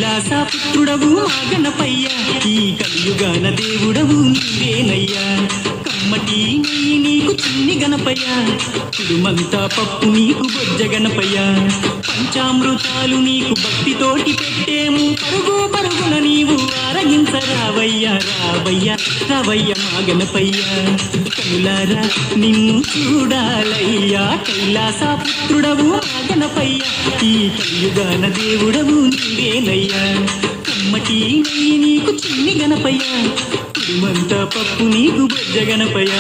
కైలాసపుత్రుడవు మా గణపయ్య, ఈ కలియుగాన దేవుడవు నీవేనయ్యా. కమ్మటి నెయ్యి నీకు చిన్ని గణపయ్య, కుడుమంతా పప్పు నీకు బొజ్జ గణపయ్య. పంచామృతాలు నీకు భక్తితోటి పెట్టేము, పరుగు పరుగున నీవు ఆరగించరావయ్యా. రావయ్యా రావయ్య మా గణపయ్య, కనులారా నిన్ను చూడాలయ్యా. కైలాసపుత్రుడవు మా గణపయ్య, ఈ కలియుగాన దేవుడవు నీవేనయ్యా. కమ్మటి నెయ్యి నీకు చిన్ని గణపయ్య, కుడుమంతా పప్పు నీకు బొజ్జ గణపయ్య.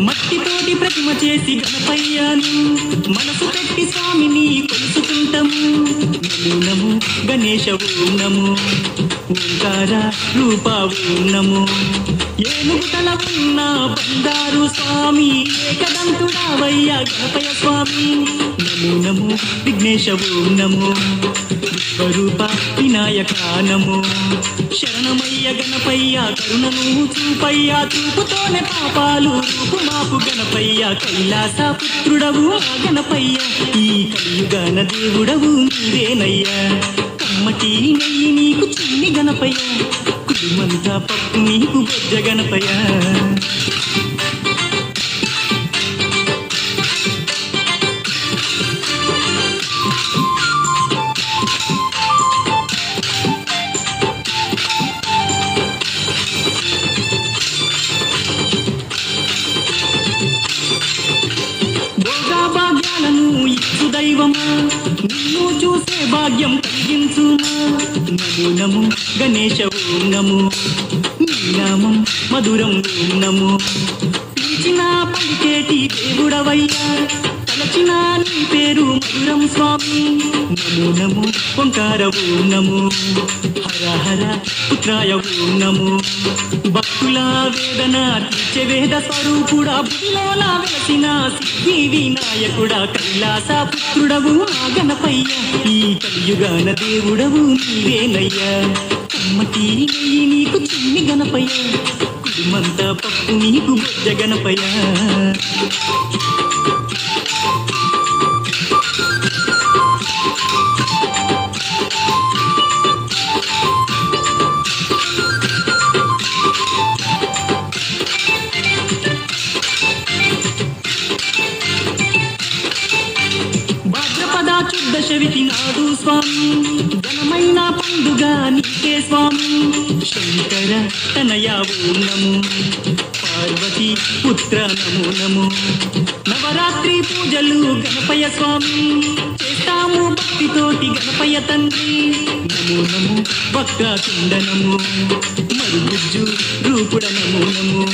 మట్టితోటి ప్రతిమ చేసి గణపయ్యను మనసు పెట్టి స్వామిని కొలుసుకుంటాము. నమో నమో గణేశ ఓం నమో, ఓంకార రూప ఓం నమో. ఏనుగు తల ఉన్న బంగారు స్వామి, ఏకదంతుడావయ్యా గణపయ్య స్వామి. నమో నమో విఘ్నేశ ఓం నమో, విశ్వరూప వినాయక నమో. శరణమయ్య గణపయ్య, కరుణను చూపయ్యా, చూపుతోనే పాపాలు రూపు మాపు గణపయ్య. కైలాసపుత్రుడవు మా గణపయ్య, ఈ కలియుగాన దేవుడవు నీవేనయ్యా. కమ్మటి నెయ్యి నీకు చిన్ని గణపయ్య, కుడుమంతా పప్పు నీకు బొజ్జ గణపయ్య. దైవమా నిన్ను చూసే భాగ్యం కలిగించుమా. నమో నమో గణేశ ఓం నమో, నీ నామం మధురం ఓం నమో. పిలిచిన పలికేటి దేవుడవయ్యా, తలచిన నీ పేరు మధురం స్వామి. నమో నమో ఓంకార ఓం నమో, హర హర పుత్రాయ ఓం నమో. భక్తుల వేదన తీర్చే వేద స్వరూపుడా, బుద్ధిలోన వెలసిన సిద్ధి వినాయకుడా. కైలాసపుత్రుడవు మా గణపయ్య, ఈ కలియుగాన దేవుడవు నీవేనయ్యా. కమ్మటి నెయ్యి నీకు చిన్ని గణపయ్య, కుడుమంతా పప్పు నీకు బొజ్జ గణపయ్య. దశవిధి నాడు స్వామి, ఘనమైన పండుగ నీకే స్వామి. శంకర తనయ ఓం నమో, పార్వతీ పుత్ర నమో నమో. నవరాత్రి పూజలు గణపయ్య స్వామి, చేస్తాము భక్తితోటి గణపయ్య తండ్రి. నమో నమో వక్రతుండ నమో, మరుగుజ్జు రూపుడ నమో నమో.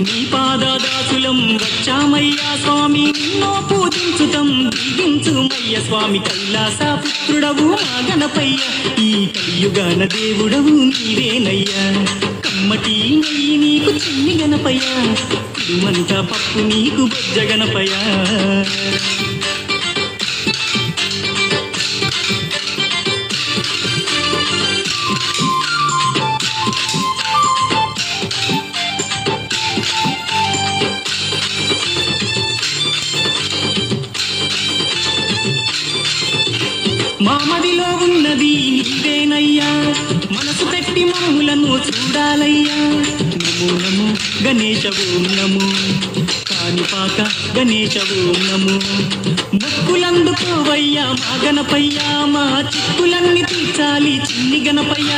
నీ పాదదాసులం వచ్చామయ్యా స్వామి, నిన్నో పూజించుతం దీవించుమయ్య స్వామి. కైలాసపుత్రుడవు మా గణపయ్య, ఈ కలియుగాన దేవుడవు నీవేనయ్యా. కమ్మటి నెయ్యి నీకు చిన్ని గణపయ్య, కుడుమంతా పప్పు నీకు బొజ్జ గణపయ్య. మామదిలో ఉన్నది నీవేనయ్యా, మనసు పెట్టి మమ్ములను చూడాలయ్యా. నమో నమో గణేశ ఓం నమో, కాణిపాక గణేశ ఓం నమో. మొక్కులందుకోవయ్యా మా గణపయ్య, మా చిక్కులన్నీ తీర్చాలి చిన్ని గణపయ్య.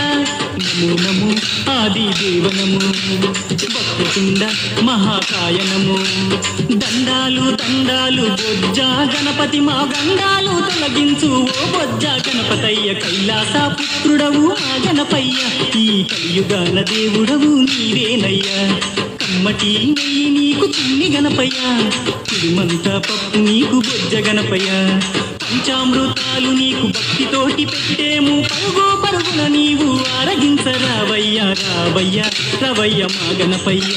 నమో నమో ఆది దేవ నమో, భక్తకుండ మహాకాయ నమో. దండాలు దండాలు బొజ్జ గణపతి, మా గండాలు తొలగించు ఓ బొజ్జ గణపతయ్య. కైలాసపుత్రుడవు మా గణపయ్య, ఈ కలియుగాన దేవుడవు నీవేనయ్యా. కమ్మటి నెయ్యి నీకు చిన్ని గణపయ్య, కుడుమంతా పప్పు నీకు బొజ్జ గణపయ్య. పంచామృతాలు నీకు భక్తితోటి పెట్టేము, పరుగు పరుగున నీవు ఆరగించరావయ్యా. రావయ్యా రవయ్య మా గణపయ్య.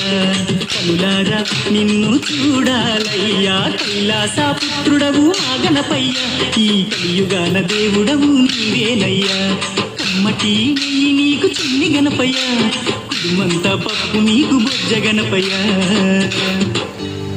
కనులారా నిన్ను చూడాలయ్యా కైలాస పుత్రుడవు మా గణపయ్య ఈ కలియుగాన దేవుడవు నీవేనయ్యా కమ్మటి నెయ్యి నీకు చిన్ని గణపయ్య కుడుమంతా పప్పు నీకు బొజ్జ గణపయ్య